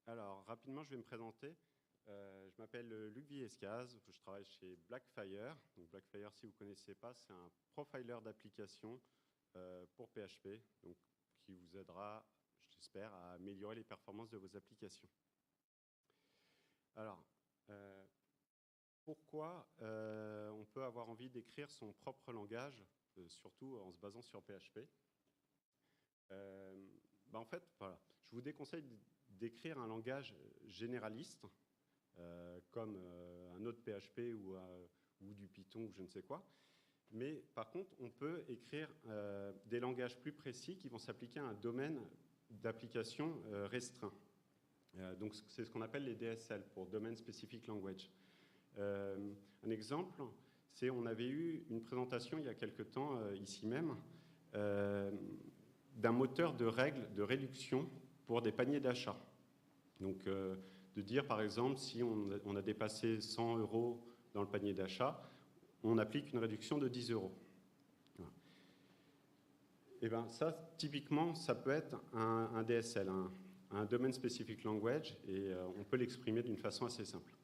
Alors, rapidement, je vais me présenter. Je m'appelle Luc Villescaz, je travaille chez Blackfire. Donc, Blackfire, si vous ne connaissez pas, c'est un profiler d'application pour PHP, donc, qui vous aidera, j'espère, à améliorer les performances de vos applications. Alors, pourquoi on peut avoir envie d'écrire son propre langage, surtout en se basant sur PHP? En fait, voilà, je vous déconseille d'écrire un langage généraliste, comme un autre PHP ou du Python ou je ne sais quoi. Mais par contre, on peut écrire des langages plus précis qui vont s'appliquer à un domaine d'application restreint. Donc c'est ce qu'on appelle les DSL, pour Domain Specific Language. Un exemple, c'est on avait eu une présentation il y a quelque temps, ici même, d'un moteur de règles de réduction pour des paniers d'achat. Donc, de dire, par exemple, si on a dépassé 100 € dans le panier d'achat, on applique une réduction de 10 €. Voilà. Et bien, ça, typiquement, ça peut être un DSL, un Domain Specific Language, et on peut l'exprimer d'une façon assez simple.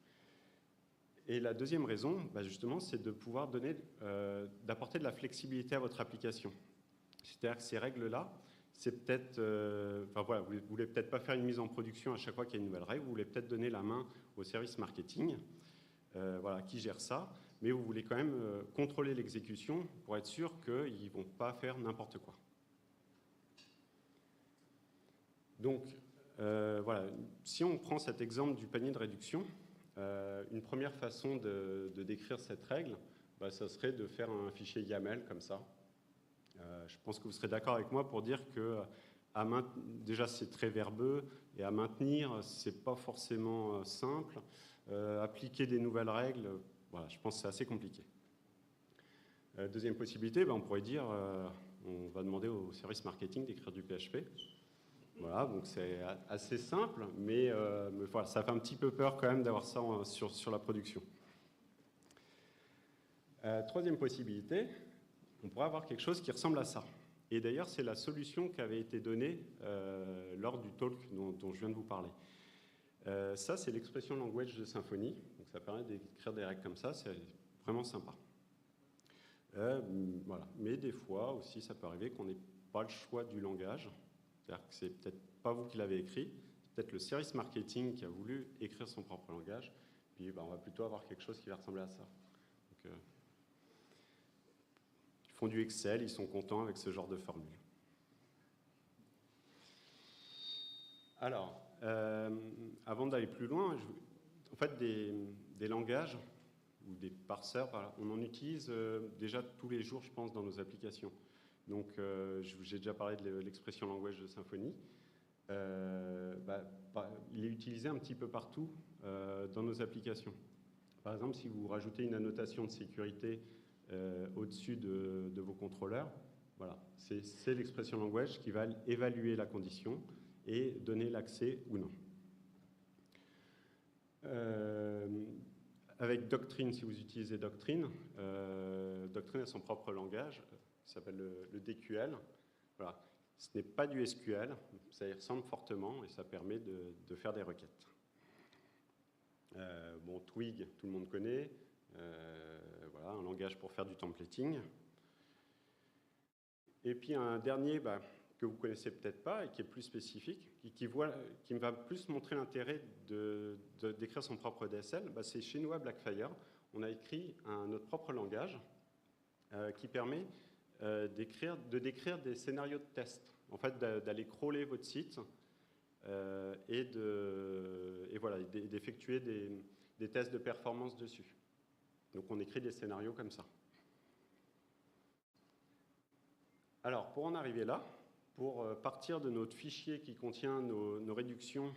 Et la deuxième raison, justement, c'est de pouvoir d'apporter de la flexibilité à votre application. C'est-à-dire que ces règles-là, c'est peut-être, voilà, vous ne voulez peut-être pas faire une mise en production à chaque fois qu'il y a une nouvelle règle, vous voulez peut-être donner la main au service marketing, voilà, qui gère ça, mais vous voulez quand même contrôler l'exécution pour être sûr qu'ils ne vont pas faire n'importe quoi. Donc, voilà, si on prend cet exemple du panier de réduction, une première façon de décrire cette règle, ça serait de faire un fichier YAML comme ça. Je pense que vous serez d'accord avec moi pour dire que déjà c'est très verbeux et à maintenir c'est pas forcément simple. Appliquer des nouvelles règles, voilà, je pense que c'est assez compliqué. Deuxième possibilité, on pourrait dire on va demander au service marketing d'écrire du PHP. Voilà, donc c'est assez simple, mais voilà, ça fait un petit peu peur quand même d'avoir ça sur la production. Troisième possibilité, on pourrait avoir quelque chose qui ressemble à ça. Et d'ailleurs, c'est la solution qui avait été donnée lors du talk dont je viens de vous parler. Ça, c'est l'expression language de Symfony. Donc, ça permet d'écrire des règles comme ça. C'est vraiment sympa. Voilà. Mais des fois aussi, ça peut arriver qu'on n'ait pas le choix du langage. C'est-à-dire que c'est peut-être pas vous qui l'avez écrit. C'est peut-être le service marketing qui a voulu écrire son propre langage. Puis, on va plutôt avoir quelque chose qui va ressembler à ça. Donc, ils font du Excel, ils sont contents avec ce genre de formule. Alors, avant d'aller plus loin, en fait, des langages ou des parseurs, voilà, on en utilise déjà tous les jours, je pense, dans nos applications. Donc, j'ai déjà parlé de l'expression language de Symfony. Il est utilisé un petit peu partout dans nos applications. Par exemple, si vous rajoutez une annotation de sécurité au-dessus de vos contrôleurs, voilà, c'est l'expression language qui va évaluer la condition et donner l'accès ou non. Avec Doctrine, si vous utilisez Doctrine, Doctrine a son propre langage, qui s'appelle le DQL. Voilà. Ce n'est pas du SQL, ça y ressemble fortement et ça permet de faire des requêtes. Twig, tout le monde connaît. Voilà, un langage pour faire du templating. Et puis un dernier que vous ne connaissez peut-être pas et qui est plus spécifique, qui me va plus montrer l'intérêt d'écrire son propre DSL, c'est chez nous à Blackfire. On a écrit notre propre langage qui permet de décrire des scénarios de test. En fait, d'aller crawler votre site et voilà, d'effectuer des tests de performance dessus. Donc on écrit des scénarios comme ça. Alors, pour en arriver là, pour partir de notre fichier qui contient nos réductions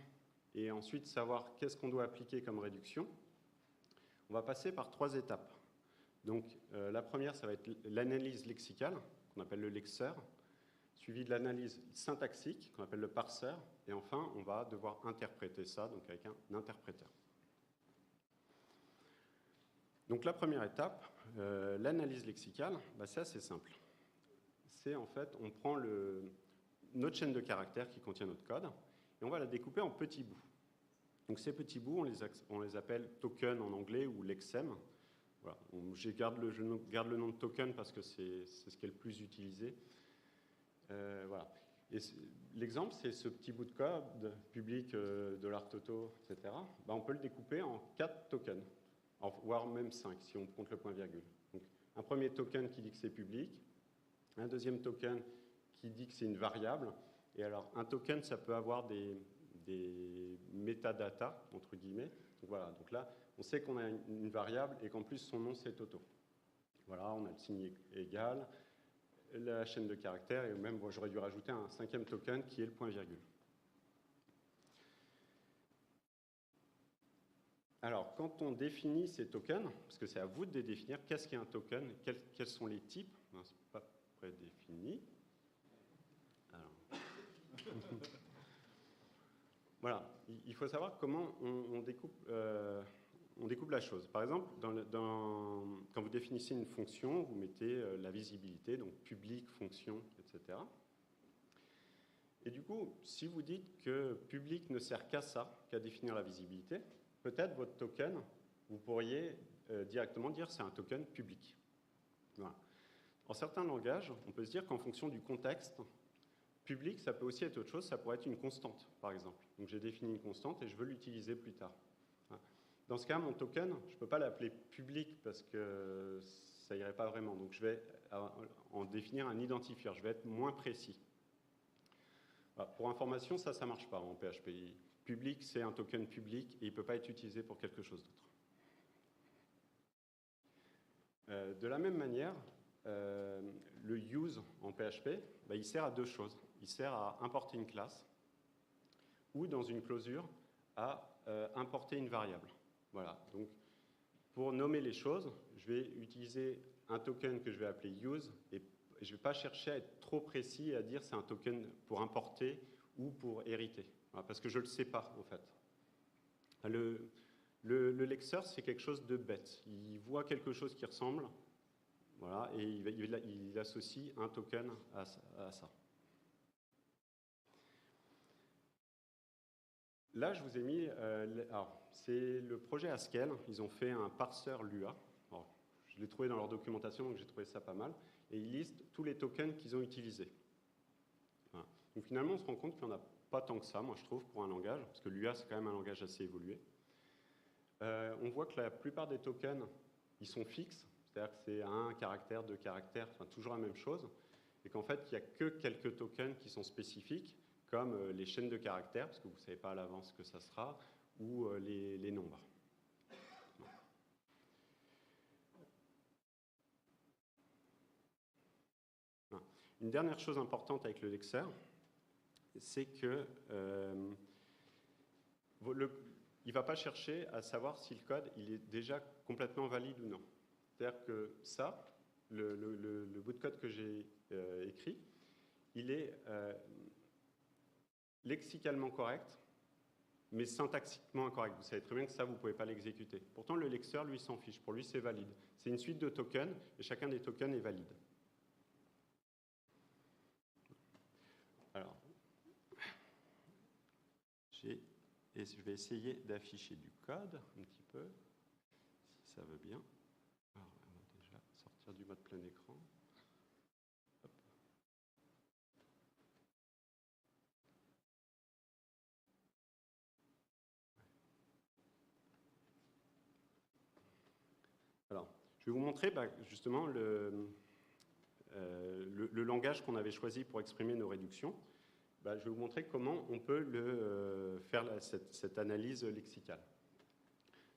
et ensuite savoir qu'est-ce qu'on doit appliquer comme réduction, on va passer par 3 étapes. Donc, la première, ça va être l'analyse lexicale, qu'on appelle le lexeur, suivi de l'analyse syntaxique, qu'on appelle le parseur, et enfin, on va devoir interpréter ça, donc avec un interpréteur. Donc, la première étape, l'analyse lexicale, c'est assez simple. C'est en fait, on prend notre chaîne de caractères qui contient notre code, et on va la découper en petits bouts. Donc ces petits bouts, on les appelle tokens en anglais ou lexem. Voilà. Je garde le nom de token parce que c'est ce qui est le plus utilisé. Voilà. Et l'exemple, c'est ce petit bout de code, public, $toto, etc. Ben, on peut le découper en 4 tokens, voire même 5 si on compte le point virgule. Donc, un premier token qui dit que c'est public, un deuxième token qui dit que c'est une variable. Et alors, un token, ça peut avoir des métadatas, entre guillemets. Donc, voilà. Donc là, on sait qu'on a une variable et qu'en plus, son nom, c'est Toto. Voilà, on a le signe égal, la chaîne de caractères, et même, bon, j'aurais dû rajouter un 5e token qui est le point virgule. Alors, quand on définit ces tokens, parce que c'est à vous de les définir, qu'est-ce qu'est un token, quels sont les types, c'est pas prédéfini. Alors. Voilà, il faut savoir comment on découpe la chose. Par exemple, quand vous définissez une fonction, vous mettez la visibilité, donc public, fonction, etc. Et du coup, si vous dites que public ne sert qu'à ça, qu'à définir la visibilité, peut-être votre token, vous pourriez directement dire c'est un token public. Voilà. En certains langages, on peut se dire qu'en fonction du contexte, public, ça peut aussi être autre chose, ça pourrait être une constante, par exemple. Donc j'ai défini une constante et je veux l'utiliser plus tard. Dans ce cas, mon token, je ne peux pas l'appeler public parce que ça n'irait pas vraiment. Donc je vais en définir un identifieur, je vais être moins précis. Voilà. Pour information, ça ne marche pas en PHP. Public, c'est un token public et il ne peut pas être utilisé pour quelque chose d'autre. De la même manière, le use en PHP, il sert à deux choses. Il sert à importer une classe ou, dans une clausure, à importer une variable. Voilà. Donc, pour nommer les choses, je vais utiliser un token que je vais appeler use et je ne vais pas chercher à être trop précis et à dire c'est un token pour importer ou pour hériter. Voilà, parce que je ne le sais pas, en fait. Le lexer, c'est quelque chose de bête. Il voit quelque chose qui ressemble, voilà, et il associe un token à ça. Là, je vous ai mis... c'est le projet Haskell. Ils ont fait un parseur Lua. Alors, je l'ai trouvé dans leur documentation, donc j'ai trouvé ça pas mal. Et ils listent tous les tokens qu'ils ont utilisés. Voilà. Donc finalement, on se rend compte qu'il n'y en a pas tant que ça, moi je trouve, pour un langage, parce que Lua, c'est quand même un langage assez évolué. On voit que la plupart des tokens, ils sont fixes, c'est-à-dire que c'est 1 caractère, 2 caractères, enfin toujours la même chose, et qu'en fait, il n'y a que quelques tokens qui sont spécifiques, comme les chaînes de caractères, parce que vous ne savez pas à l'avance ce que ça sera, ou les nombres. Une dernière chose importante avec le lexer, c'est que il ne va pas chercher à savoir si le code il est déjà complètement valide ou non. C'est-à-dire que ça, le bout de code que j'ai écrit, il est lexicalement correct, mais syntaxiquement incorrect. Vous savez très bien que ça, vous ne pouvez pas l'exécuter. Pourtant, le lexer, lui, s'en fiche. Pour lui, c'est valide. C'est une suite de tokens, et chacun des tokens est valide. Alors, et je vais essayer d'afficher du code un petit peu, si ça veut bien. Alors, on va déjà sortir du mode plein écran. Hop. Alors, je vais vous montrer justement le langage qu'on avait choisi pour exprimer nos réductions. Je vais vous montrer comment on peut faire cette analyse lexicale.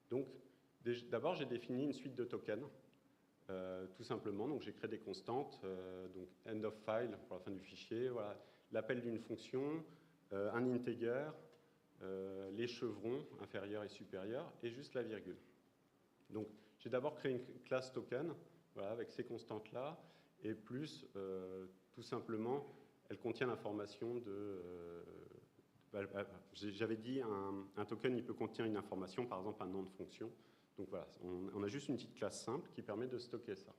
Donc, d'abord, j'ai défini une suite de tokens, tout simplement. Donc, j'ai créé des constantes, donc end of file pour la fin du fichier, voilà, l'appel d'une fonction, un integer, les chevrons inférieurs et supérieurs, et juste la virgule. Donc, j'ai d'abord créé une classe token, voilà, avec ces constantes-là, et plus, tout simplement, elle contient l'information de... J'avais dit, un token, il peut contenir une information, par exemple un nom de fonction. Donc voilà, on a juste une petite classe simple qui permet de stocker ça.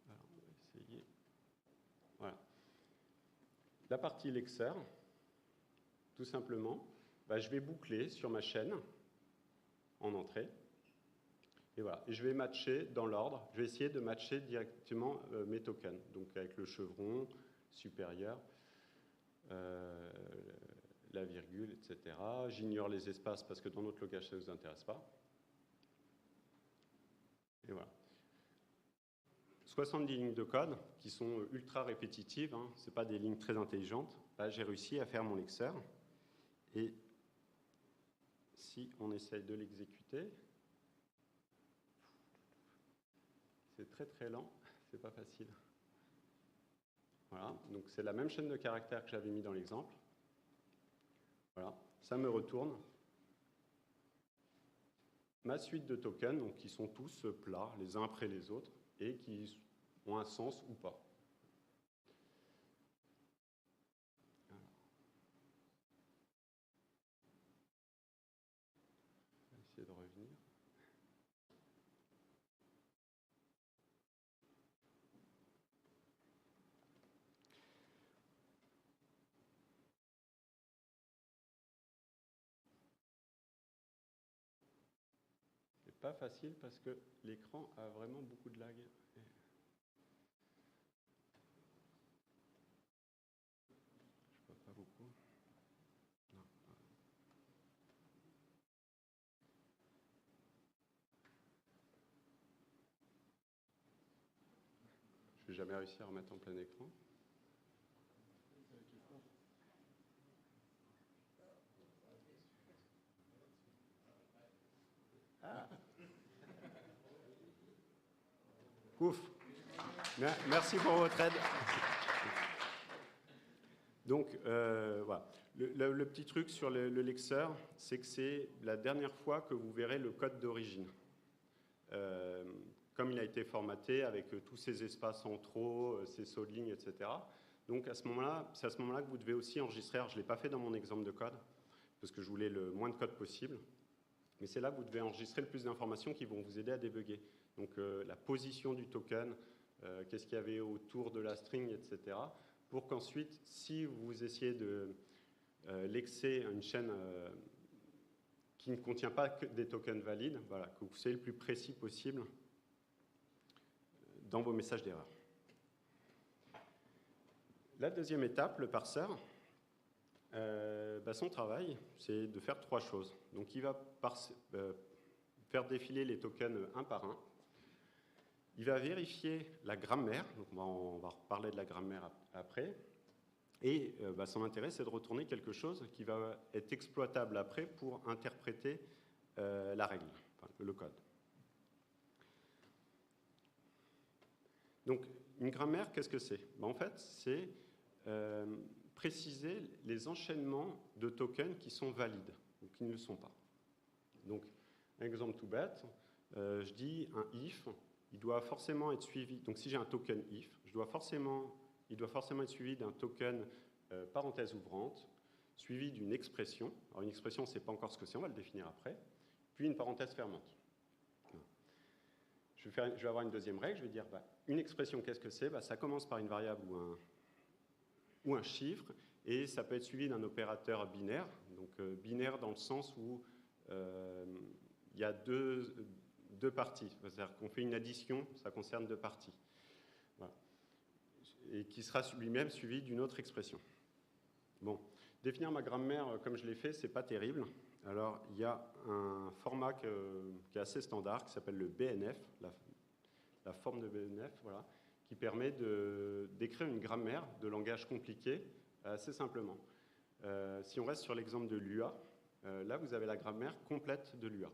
Alors, on va essayer. Voilà. La partie lexer, tout simplement, je vais boucler sur ma chaîne en entrée. Et voilà, et je vais matcher dans l'ordre. Je vais essayer de matcher directement mes tokens, donc avec le chevron supérieur, la virgule, etc. J'ignore les espaces parce que dans notre logage, ça ne nous intéresse pas. Et voilà. 70 lignes de code qui sont ultra répétitives, hein, ce n'est pas des lignes très intelligentes. Là, j'ai réussi à faire mon lexer. Et si on essaye de l'exécuter, c'est très très lent, c'est pas facile. Voilà, donc c'est la même chaîne de caractères que j'avais mis dans l'exemple. Voilà, ça me retourne ma suite de tokens, donc qui sont tous plats, les uns après les autres, et qui ont un sens ou pas. On va essayer de revenir. C'est pas facile parce que l'écran a vraiment beaucoup de lag. Je vois pas beaucoup. Non. Je vais jamais réussir à remettre en plein écran. Ah. Ouf. Merci pour votre aide. Donc, voilà. Le petit truc sur le lexer, c'est que c'est la dernière fois que vous verrez le code d'origine. Comme il a été formaté avec tous ces espaces en trop, ces sauts de ligne, etc. Donc, c'est à ce moment-là que vous devez aussi enregistrer. Alors, je ne l'ai pas fait dans mon exemple de code, parce que je voulais le moins de code possible. Mais c'est là que vous devez enregistrer le plus d'informations qui vont vous aider à débugger. Donc, la position du token, qu'est-ce qu'il y avait autour de la string, etc. Pour qu'ensuite, si vous essayez de lexer une chaîne qui ne contient pas que des tokens valides, voilà, que vous soyez le plus précis possible dans vos messages d'erreur. La deuxième étape, le parseur, son travail, c'est de faire 3 choses. Donc, il va faire défiler les tokens un par un. Il va vérifier la grammaire, donc on va reparler de la grammaire après, et son intérêt, c'est de retourner quelque chose qui va être exploitable après pour interpréter la règle, enfin, le code. Donc, une grammaire, qu'est-ce que c'est? En fait, c'est préciser les enchaînements de tokens qui sont valides ou qui ne le sont pas. Donc, un exemple tout bête, je dis un if, il doit forcément être suivi. Donc, si j'ai un token if, il doit forcément être suivi d'un token parenthèse ouvrante, suivi d'une expression. Alors, une expression, on ne sait pas encore ce que c'est, on va le définir après. Puis une parenthèse fermante. Je vais avoir une deuxième règle, je vais dire, une expression, qu'est-ce que c'est? Ça commence par une variable ou un chiffre, et ça peut être suivi d'un opérateur binaire. Donc, binaire dans le sens où il y a deux parties. C'est-à-dire qu'on fait une addition, ça concerne 2 parties. Voilà. Et qui sera lui-même suivi d'une autre expression. Bon, définir ma grammaire comme je l'ai fait, c'est pas terrible. Alors, il y a un format qui est assez standard, qui s'appelle le BNF, la forme de BNF, voilà, qui permet d'écrire une grammaire de langage compliqué assez simplement. Si on reste sur l'exemple de l'UA, là, vous avez la grammaire complète de l'UA,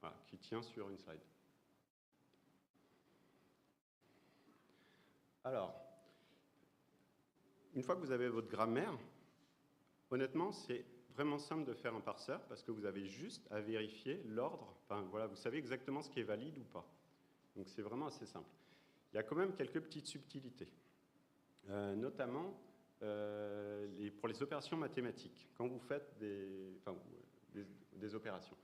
voilà, qui tient sur une slide. Alors, une fois que vous avez votre grammaire, honnêtement, c'est vraiment simple de faire un parseur parce que vous avez juste à vérifier l'ordre. Enfin, voilà, vous savez exactement ce qui est valide ou pas. Donc, c'est vraiment assez simple. Il y a quand même quelques petites subtilités, notamment pour les opérations mathématiques. Quand vous faites des opérations,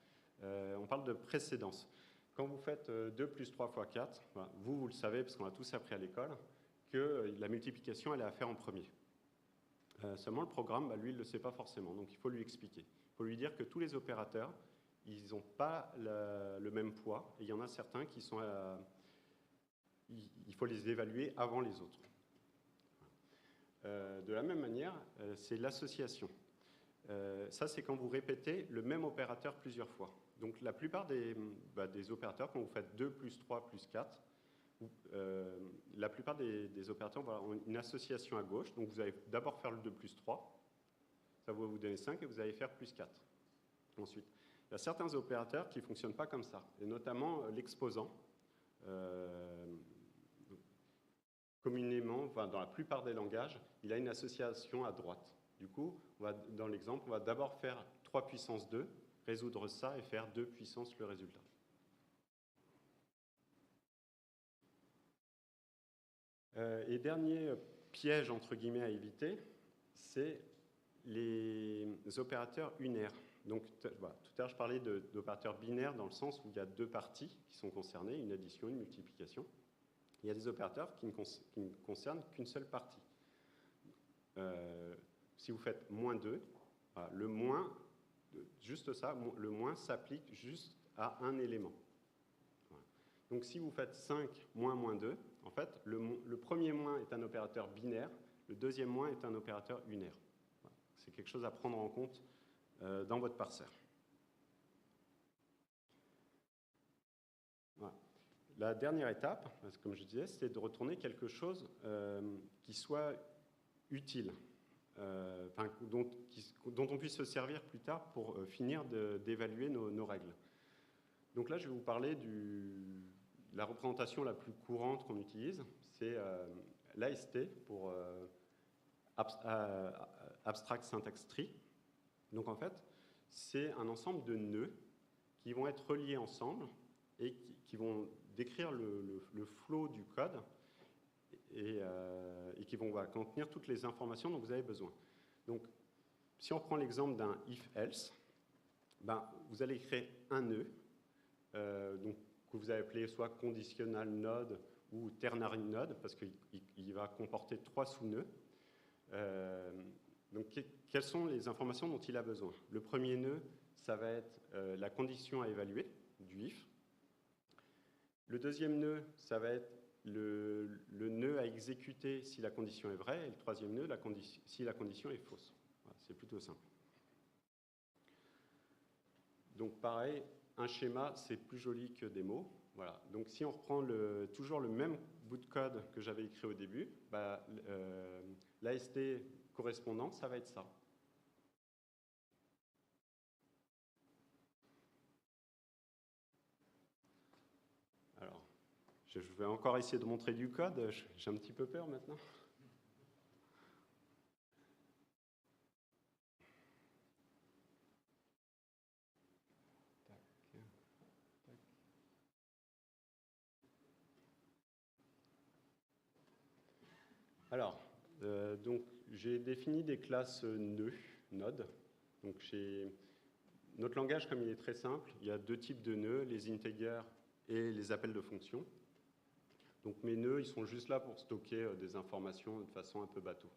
on parle de précédence. Quand vous faites 2 plus 3 fois 4, voilà, vous le savez parce qu'on l'a tous appris à l'école, que la multiplication, elle est à faire en premier. Seulement, le programme, lui, il ne le sait pas forcément, donc il faut lui expliquer. Il faut lui dire que tous les opérateurs, ils n'ont pas le même poids, et il y en a certains qui sont il faut les évaluer avant les autres. De la même manière, c'est l'association. Ça, c'est quand vous répétez le même opérateur plusieurs fois. Donc, la plupart des opérateurs, quand vous faites 2 plus 3 plus 4, la plupart des opérateurs ont une association à gauche. Donc, vous allez d'abord faire le 2 plus 3. Ça va vous donner 5 et vous allez faire plus 4. Ensuite, il y a certains opérateurs qui ne fonctionnent pas comme ça, et notamment l'exposant. Communément, dans la plupart des langages, il a une association à droite. Du coup, dans l'exemple, on va d'abord faire 3 puissance 2, résoudre ça et faire 2 puissance le résultat. Et dernier piège, entre guillemets, à éviter, c'est les opérateurs unaires. Donc, voilà, tout à l'heure, je parlais d'opérateurs binaires dans le sens où il y a 2 parties qui sont concernées, une addition, une multiplication. Il y a des opérateurs qui ne concernent qu'une seule partie. Si vous faites moins 2, voilà, le moins, juste ça, le moins s'applique juste à un élément. Voilà. Donc si vous faites 5 moins moins 2, en fait, le premier moins est un opérateur binaire, le deuxième moins est un opérateur unaire. Voilà. C'est quelque chose à prendre en compte dans votre parseur. Voilà. La dernière étape, comme je disais, c'est de retourner quelque chose qui soit utile, dont on puisse se servir plus tard pour finir d'évaluer nos règles. Donc là, je vais vous parler de la représentation la plus courante qu'on utilise, c'est l'AST pour Abstract Syntax Tree. Donc en fait, c'est un ensemble de nœuds qui vont être reliés ensemble et qui vont décrire le flow du code et qui vont contenir toutes les informations dont vous avez besoin. Donc, si on prend l'exemple d'un if-else, vous allez créer un nœud que vous allez appeler soit conditional node ou ternary node, parce qu'il va comporter 3 sous-nœuds. Donc, quelles sont les informations dont il a besoin? Le premier nœud, ça va être la condition à évaluer du if. Le deuxième nœud, ça va être le nœud à exécuter si la condition est vraie, et le troisième nœud, si la condition est fausse. Voilà, c'est plutôt simple. Donc pareil, un schéma, c'est plus joli que des mots. Voilà. Donc si on reprend toujours le même bout de code que j'avais écrit au début, l'AST correspondant, ça va être ça. Alors, je vais encore essayer de montrer du code. J'ai un petit peu peur maintenant. Alors, donc j'ai défini des classes nœuds, nodes. Donc notre langage, comme il est très simple, il y a 2 types de nœuds, les integers et les appels de fonction. Donc mes nœuds, ils sont juste là pour stocker des informations de façon un peu bateau.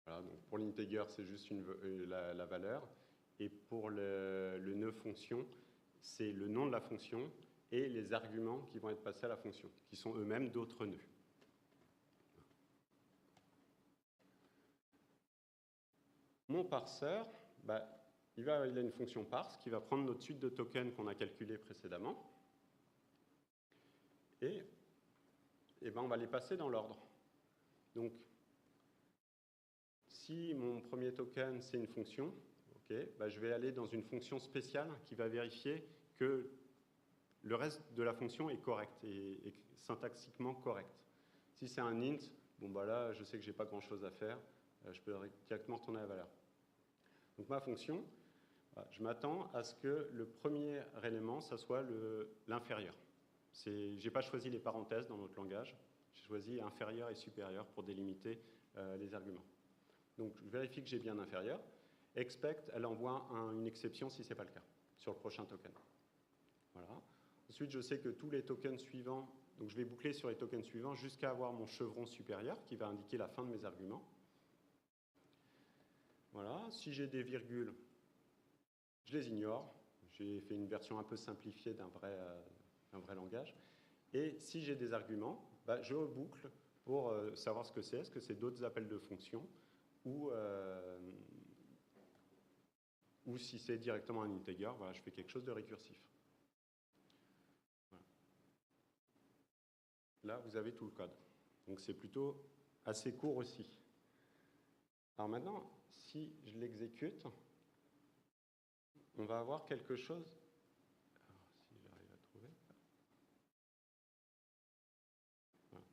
Voilà, donc pour l'integer, c'est juste la valeur. Et pour le nœud fonction, c'est le nom de la fonction et les arguments qui vont être passés à la fonction, qui sont eux-mêmes d'autres nœuds. Mon parseur, il a une fonction parse qui va prendre notre suite de tokens qu'on a calculés précédemment. Et on va les passer dans l'ordre. Donc, si mon premier token, c'est une fonction, je vais aller dans une fonction spéciale qui va vérifier que le reste de la fonction est correct et syntaxiquement correct. Si c'est un int, là, je sais que je n'ai pas grand-chose à faire. Je peux directement retourner la valeur. Donc ma fonction, je m'attends à ce que le premier élément, ça soit l'inférieur. Je n'ai pas choisi les parenthèses dans notre langage. J'ai choisi inférieur et supérieur pour délimiter les arguments. Donc je vérifie que j'ai bien inférieur. Expect, elle envoie une exception si ce n'est pas le cas, sur le prochain token. Voilà. Ensuite, je sais que tous les tokens suivants, donc je vais boucler sur les tokens suivants jusqu'à avoir mon chevron supérieur qui va indiquer la fin de mes arguments. Voilà. Si j'ai des virgules, je les ignore. J'ai fait une version un peu simplifiée d'un vrai langage. Et si j'ai des arguments, bah, je reboucle pour savoir ce que c'est. Est-ce que c'est d'autres appels de fonctions ou si c'est directement un integer, voilà, je fais quelque chose de récursif. Voilà. Là, vous avez tout le code. Donc c'est plutôt assez court aussi. Alors maintenant, si je l'exécute, on va avoir quelque chose. Alors, si j'arrive à trouver. Voilà.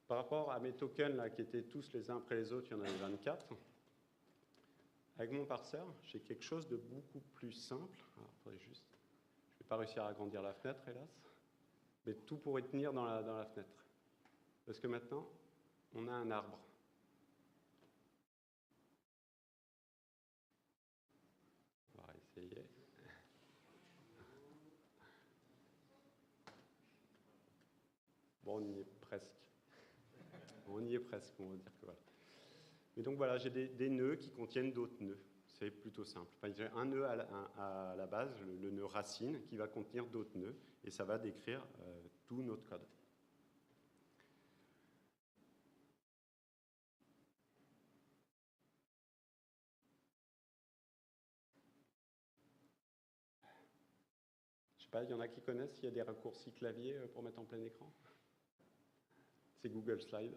Par rapport à mes tokens là, qui étaient tous les uns après les autres, il y en avait 24. Avec mon parseur, j'ai quelque chose de beaucoup plus simple. Alors, juste, je ne vais pas réussir à agrandir la fenêtre, hélas. Mais tout pourrait tenir dans la fenêtre. Parce que maintenant, on a un arbre. On va essayer. Bon, on y est presque. On y est presque, on va dire que voilà. Mais donc voilà, j'ai des nœuds qui contiennent d'autres nœuds. C'est plutôt simple. Enfin, j'ai un nœud à la base, le nœud racine, qui va contenir d'autres nœuds, et ça va décrire tout notre code. Je sais pas, il y en a qui connaissent s'il y a des raccourcis clavier pour mettre en plein écran? C'est Google Slide.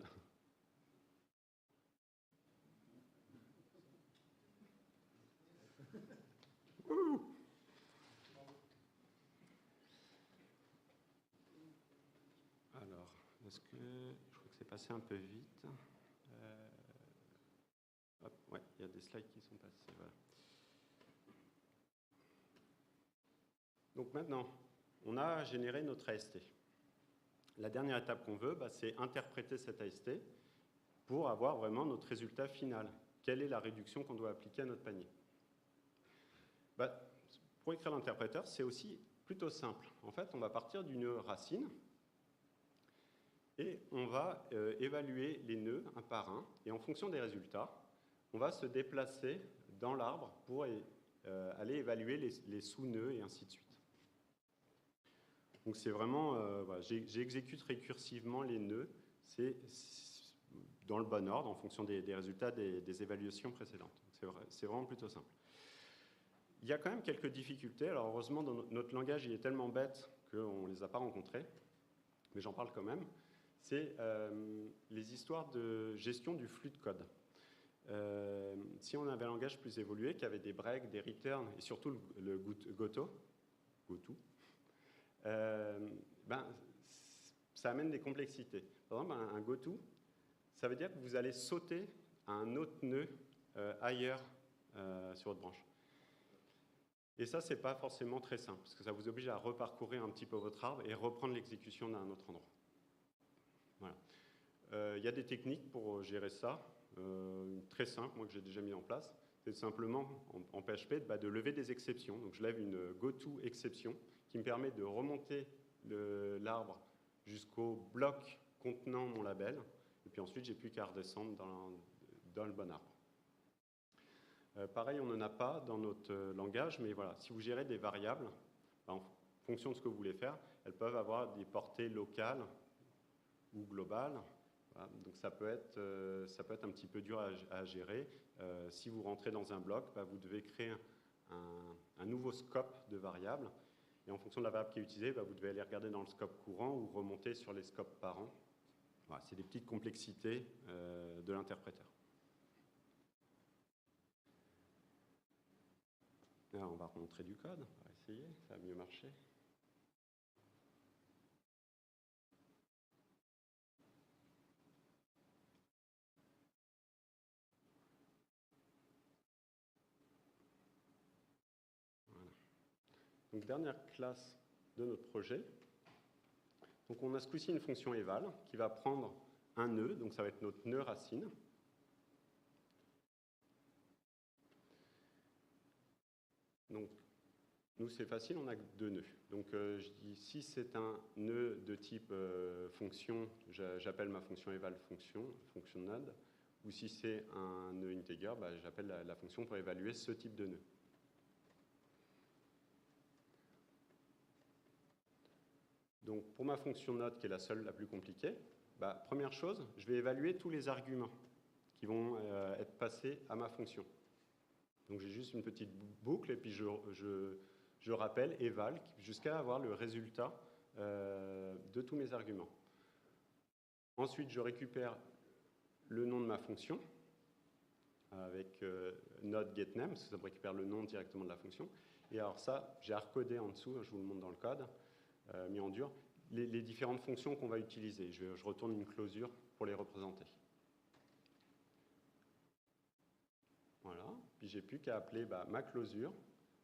Alors, est-ce que... Je crois que c'est passé un peu vite. Hop, ouais, il y a des slides qui sont passés, voilà. Donc maintenant, on a généré notre AST. La dernière étape qu'on veut, bah, c'est interpréter cet AST pour avoir vraiment notre résultat final. Quelle est la réduction qu'on doit appliquer à notre panier? Bah, pour écrire l'interpréteur, c'est aussi plutôt simple. En fait, on va partir d'une racine et on va évaluer les nœuds un par un. Et en fonction des résultats, on va se déplacer dans l'arbre pour aller évaluer les sous-nœuds et ainsi de suite. Donc c'est vraiment, voilà, j'exécute récursivement les nœuds, c'est dans le bon ordre en fonction des résultats des évaluations précédentes. C'est vraiment plutôt simple. Il y a quand même quelques difficultés. Alors heureusement, dans notre langage, il est tellement bête qu'on ne les a pas rencontrées, mais j'en parle quand même. C'est les histoires de gestion du flux de code. Si on avait un langage plus évolué, qui avait des breaks, des returns, et surtout le goto, ben, ça amène des complexités. Par exemple, un goto, ça veut dire que vous allez sauter à un autre nœud ailleurs sur votre branche. Et ça, c'est pas forcément très simple, parce que ça vous oblige à reparcourir un petit peu votre arbre et reprendre l'exécution d'un autre endroit. Voilà. Y a des techniques pour gérer ça, très simple, moi que j'ai déjà mis en place. C'est simplement, en PHP, de lever des exceptions. Donc je lève une goto exception qui me permet de remonter l'arbre jusqu'au bloc contenant mon label. Et puis ensuite, j'ai plus qu'à redescendre dans le bon arbre. Pareil, on n'en a pas dans notre langage, mais voilà, si vous gérez des variables, en fonction de ce que vous voulez faire, elles peuvent avoir des portées locales ou globales. Voilà, donc ça peut être un petit peu dur à gérer. Si vous rentrez dans un bloc, bah, vous devez créer un nouveau scope de variables. Et en fonction de la variable qui est utilisée, bah, vous devez aller regarder dans le scope courant ou remonter sur les scopes parents. Voilà, c'est des petites complexités de l'interpréteur. Là, on va remontrer du code, on va essayer, ça va mieux marcher. Voilà. Donc, dernière classe de notre projet. Donc, on a ce coup-ci une fonction eval qui va prendre un nœud, donc ça va être notre nœud racine. Donc, nous, c'est facile, on a deux nœuds. Donc, je dis, si c'est un nœud de type fonction, j'appelle ma fonction eval fonction node. ou si c'est un nœud integer, bah, j'appelle la fonction pour évaluer ce type de nœud. Donc pour ma fonction note, qui est la seule, la plus compliquée, bah, première chose, je vais évaluer tous les arguments qui vont être passés à ma fonction. Donc j'ai juste une petite boucle et puis je rappelle eval jusqu'à avoir le résultat de tous mes arguments. Ensuite, je récupère le nom de ma fonction avec node getName, parce que ça me récupère le nom directement de la fonction. Et alors ça, j'ai recodé en dessous, je vous le montre dans le code, mis en dur, les différentes fonctions qu'on va utiliser. Je retourne une clausure pour les représenter. Voilà, puis j'ai plus qu'à appeler ma clausure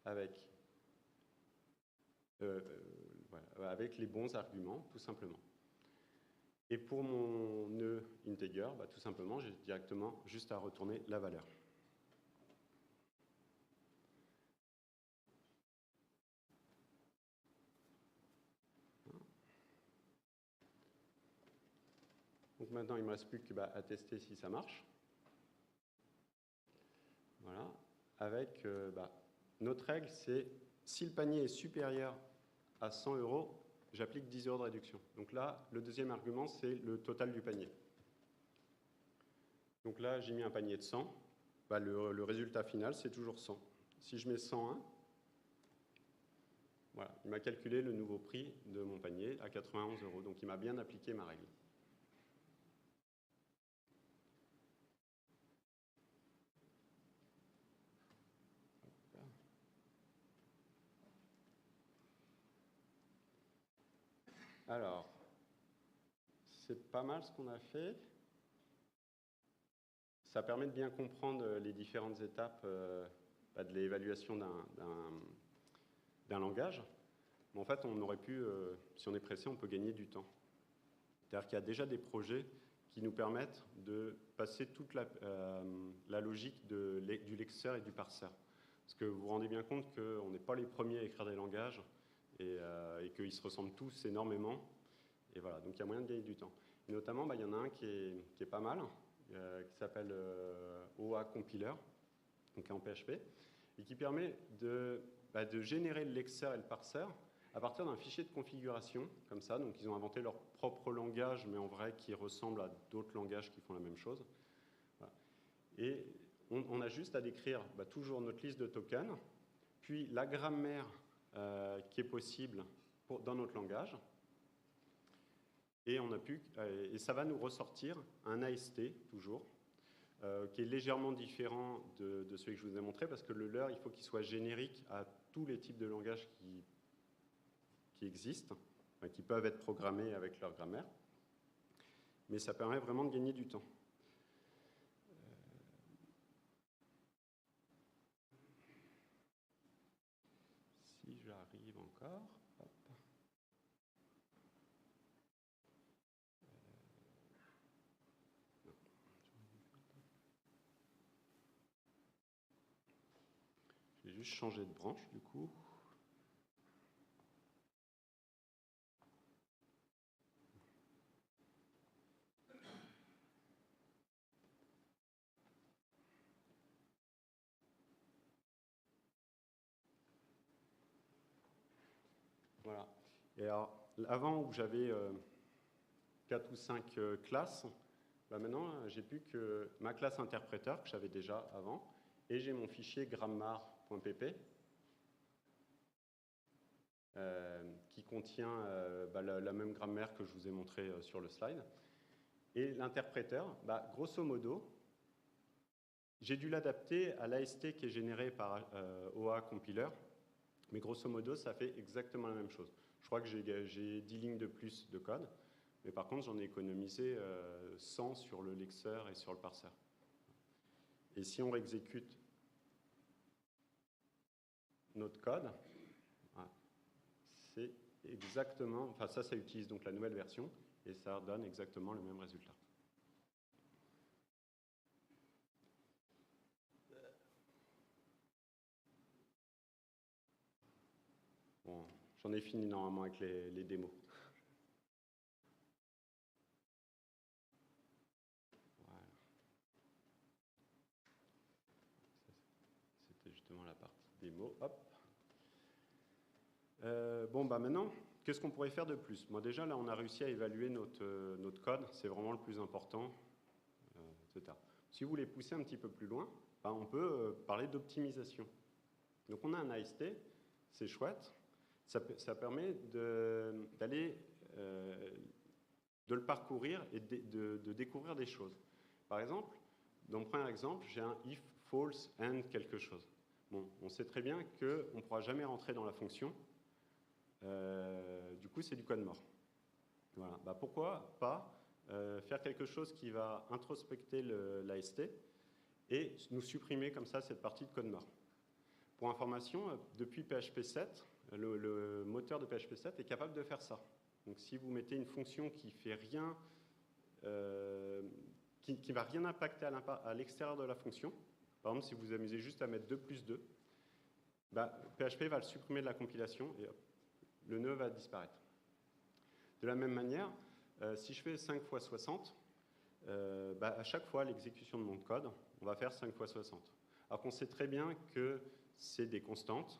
avec, avec les bons arguments, tout simplement. Et pour mon nœud integer, tout simplement, j'ai directement juste à retourner la valeur. Donc maintenant, il ne me reste plus qu'à tester si ça marche. Voilà. Avec notre règle, c'est si le panier est supérieur à 100 €, j'applique 10 € de réduction. Donc là, le deuxième argument, c'est le total du panier. Donc là, j'ai mis un panier de 100. Le résultat final, c'est toujours 100. Si je mets 101, voilà, il m'a calculé le nouveau prix de mon panier à 91 €. Donc il m'a bien appliqué ma règle. Alors, c'est pas mal ce qu'on a fait. Ça permet de bien comprendre les différentes étapes de l'évaluation d'un langage. Mais en fait, on aurait pu, si on est pressé, on peut gagner du temps. C'est-à-dire qu'il y a déjà des projets qui nous permettent de passer toute la logique du lexeur et du parseur. Parce que vous vous rendez bien compte qu'on n'est pas les premiers à écrire des langages et qu'ils se ressemblent tous énormément. Et voilà, donc il y a moyen de gagner du temps. Et notamment, il y en a un qui est pas mal, qui s'appelle OA Compiler, donc en PHP, et qui permet de générer le lexeur et le parseur à partir d'un fichier de configuration, comme ça. Donc ils ont inventé leur propre langage, mais en vrai qui ressemble à d'autres langages qui font la même chose. Voilà. Et on a juste à décrire toujours notre liste de tokens, puis la grammaire qui est possible dans notre langage. Et ça va nous ressortir un AST, toujours, qui est légèrement différent de celui que je vous ai montré, parce que le leur, il faut qu'il soit générique à tous les types de langages qui existent, qui peuvent être programmés avec leur grammaire. Mais ça permet vraiment de gagner du temps. Si j'arrive encore... Je vais juste changer de branche, du coup. Voilà. Et alors, avant où j'avais 4 ou 5 classes, maintenant, j'ai plus que ma classe interpréteur, que j'avais déjà avant, et j'ai mon fichier grammar.pp, qui contient la même grammaire que je vous ai montré sur le slide. Et l'interpréteur, grosso modo, j'ai dû l'adapter à l'AST qui est généré par OA Compiler, mais grosso modo, ça fait exactement la même chose. Je crois que j'ai 10 lignes de plus de code, mais par contre, j'en ai économisé 100 sur le lexeur et sur le parseur. Et si on exécute notre code, c'est exactement, enfin ça utilise donc la nouvelle version, et ça donne exactement le même résultat. Bon, j'en ai fini normalement avec les démos. Voilà. Bon, bah maintenant, qu'est-ce qu'on pourrait faire de plus? Moi, déjà, là, on a réussi à évaluer notre code. C'est vraiment le plus important, etc. Si vous voulez pousser un petit peu plus loin, bah, on peut parler d'optimisation. Donc, on a un AST, c'est chouette. Ça permet d'aller de le parcourir et de découvrir des choses. Par exemple, dans le premier exemple, j'ai un if, false, and quelque chose. Bon, on sait très bien qu'on ne pourra jamais rentrer dans la fonction. Du coup, c'est du code mort. Voilà. Bah, pourquoi pas faire quelque chose qui va introspecter l'AST et nous supprimer comme ça cette partie de code mort. Pour information, depuis PHP 7, le moteur de PHP 7 est capable de faire ça. Donc si vous mettez une fonction qui fait rien, qui va rien impacter à l'extérieur de la fonction, par exemple si vous vous amusez juste à mettre 2 plus 2, bah, PHP va le supprimer de la compilation et hop, le nœud va disparaître. De la même manière, si je fais 5 fois 60, bah, à chaque fois l'exécution de mon code, on va faire 5 fois 60. Alors qu'on sait très bien que c'est des constantes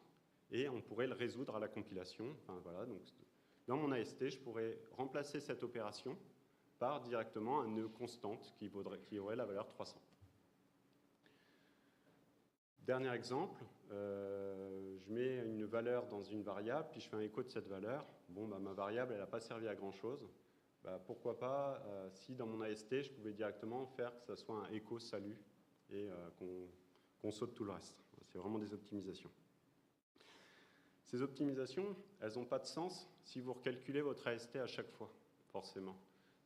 et on pourrait le résoudre à la compilation. Enfin, voilà, donc, dans mon AST, je pourrais remplacer cette opération par directement un nœud constante qui aurait la valeur 300. Dernier exemple, je mets une valeur dans une variable, puis je fais un écho de cette valeur. Bon, bah, ma variable, elle n'a pas servi à grand-chose. Bah, pourquoi pas, si dans mon AST, je pouvais directement faire que ça soit un écho salut et qu'on saute tout le reste. C'est vraiment des optimisations. Ces optimisations, elles n'ont pas de sens si vous recalculez votre AST à chaque fois, forcément.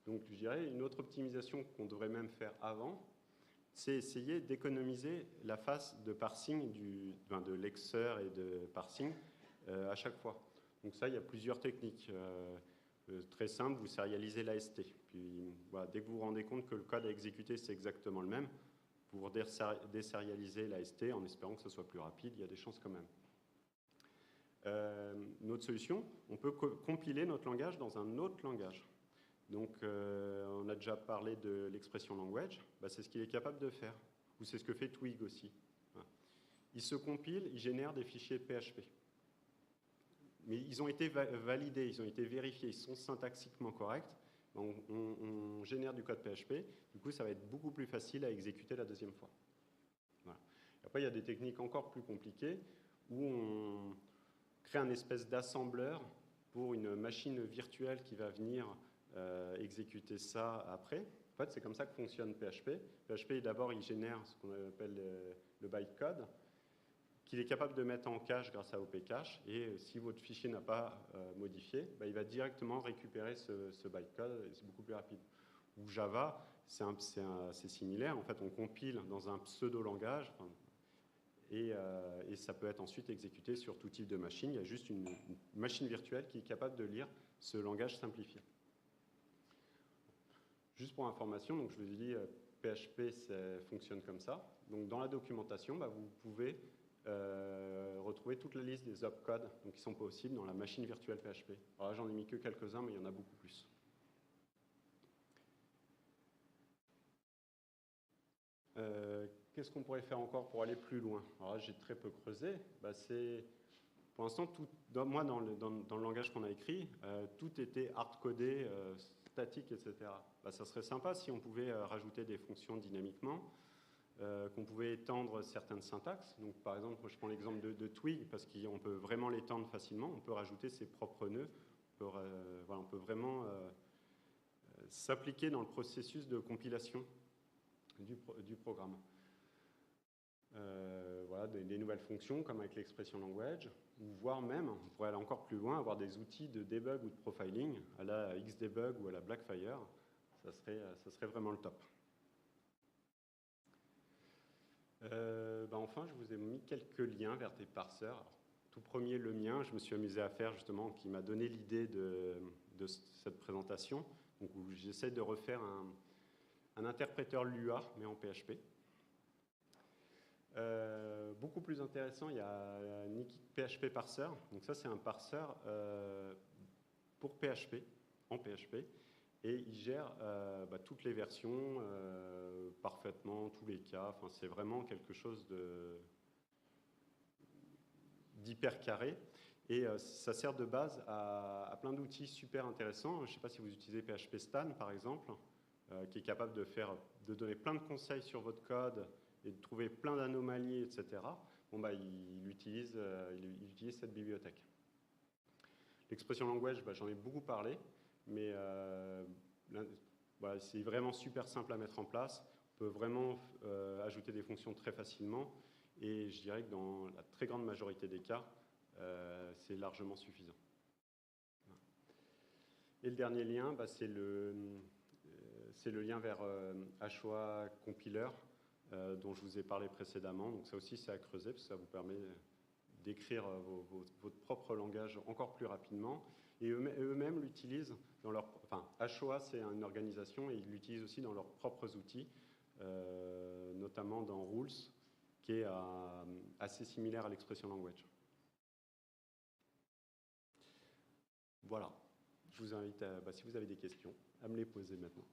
Donc, je dirais, une autre optimisation qu'on devrait même faire avant, c'est essayer d'économiser la phase de parsing de lexer et de parsing à chaque fois. Donc ça, il y a plusieurs techniques. Très simple, vous sérialisez l'AST. Puis voilà, dès que vous vous rendez compte que le code à exécuter, c'est exactement le même, vous désérialisez l'AST en espérant que ce soit plus rapide. Il y a des chances quand même. Notre solution, on peut compiler notre langage dans un autre langage. Donc, on a déjà parlé de l'expression language, bah, c'est ce qu'il est capable de faire. Ou c'est ce que fait Twig aussi. Voilà. Il se compile, il génère des fichiers PHP. Mais ils ont été validés, ils ont été vérifiés, ils sont syntaxiquement corrects. On génère du code PHP, du coup, ça va être beaucoup plus facile à exécuter la deuxième fois. Voilà. Après, il y a des techniques encore plus compliquées où on crée un espèce d'assembleur pour une machine virtuelle qui va venir exécuter ça après. En fait, c'est comme ça que fonctionne PHP. PHP, d'abord, il génère ce qu'on appelle le bytecode, qu'il est capable de mettre en cache grâce à OP-Cache. Et si votre fichier n'a pas modifié, bah, il va directement récupérer ce bytecode et c'est beaucoup plus rapide. Ou Java, c'est similaire. En fait, on compile dans un pseudo-langage et ça peut être ensuite exécuté sur tout type de machine. Il y a juste une machine virtuelle qui est capable de lire ce langage simplifié. Juste pour information, donc je vous ai dit, PHP ça fonctionne comme ça. Donc dans la documentation, bah, vous pouvez retrouver toute la liste des opcodes qui sont possibles dans la machine virtuelle PHP. Alors là, j'en ai mis que quelques-uns, mais il y en a beaucoup plus. Qu'est-ce qu'on pourrait faire encore pour aller plus loin? Alors là, j'ai très peu creusé. Bah, pour l'instant, dans le langage qu'on a écrit, tout était hard-codé, statique, etc. Bah, ça serait sympa si on pouvait rajouter des fonctions dynamiquement, qu'on pouvait étendre certaines syntaxes. Donc, par exemple, je prends l'exemple de Twig, parce qu'on peut vraiment l'étendre facilement. On peut rajouter ses propres nœuds. On peut vraiment s'appliquer dans le processus de compilation du programme. Voilà, des nouvelles fonctions, comme avec l'expression language, ou voire même, on pourrait aller encore plus loin, avoir des outils de debug ou de profiling, à la Xdebug ou à la Blackfire. Ça serait vraiment le top. Enfin, je vous ai mis quelques liens vers des parseurs. Alors, tout premier, le mien, je me suis amusé à faire justement, qui m'a donné l'idée de cette présentation, donc où j'essaie de refaire un interpréteur Lua, mais en PHP. Beaucoup plus intéressant, il y a Nikit PHP Parser. Donc ça, c'est un parseur pour PHP, en PHP. Et il gère toutes les versions parfaitement, tous les cas. Enfin, c'est vraiment quelque chose d'hyper carré. Et ça sert de base à plein d'outils super intéressants. Je ne sais pas si vous utilisez PHP Stan, par exemple, qui est capable de donner plein de conseils sur votre code et de trouver plein d'anomalies, etc. Bon, bah, il utilise cette bibliothèque. L'expression language, bah, j'en ai beaucoup parlé, mais voilà, c'est vraiment super simple à mettre en place. On peut vraiment ajouter des fonctions très facilement, et je dirais que dans la très grande majorité des cas, c'est largement suffisant. Et le dernier lien, bah, c'est le lien vers HOA Compiler, dont je vous ai parlé précédemment. Donc ça aussi, c'est à creuser, parce que ça vous permet d'écrire votre propre langage encore plus rapidement. Et eux-mêmes l'utilisent dans leur... Enfin, HOA, c'est une organisation, et ils l'utilisent aussi dans leurs propres outils, notamment dans Rules, qui est assez similaire à l'expression language. Voilà. Je vous invite, si vous avez des questions, à me les poser maintenant.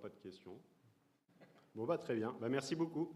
Pas de questions. Bon, bah, très bien. Bah, merci beaucoup.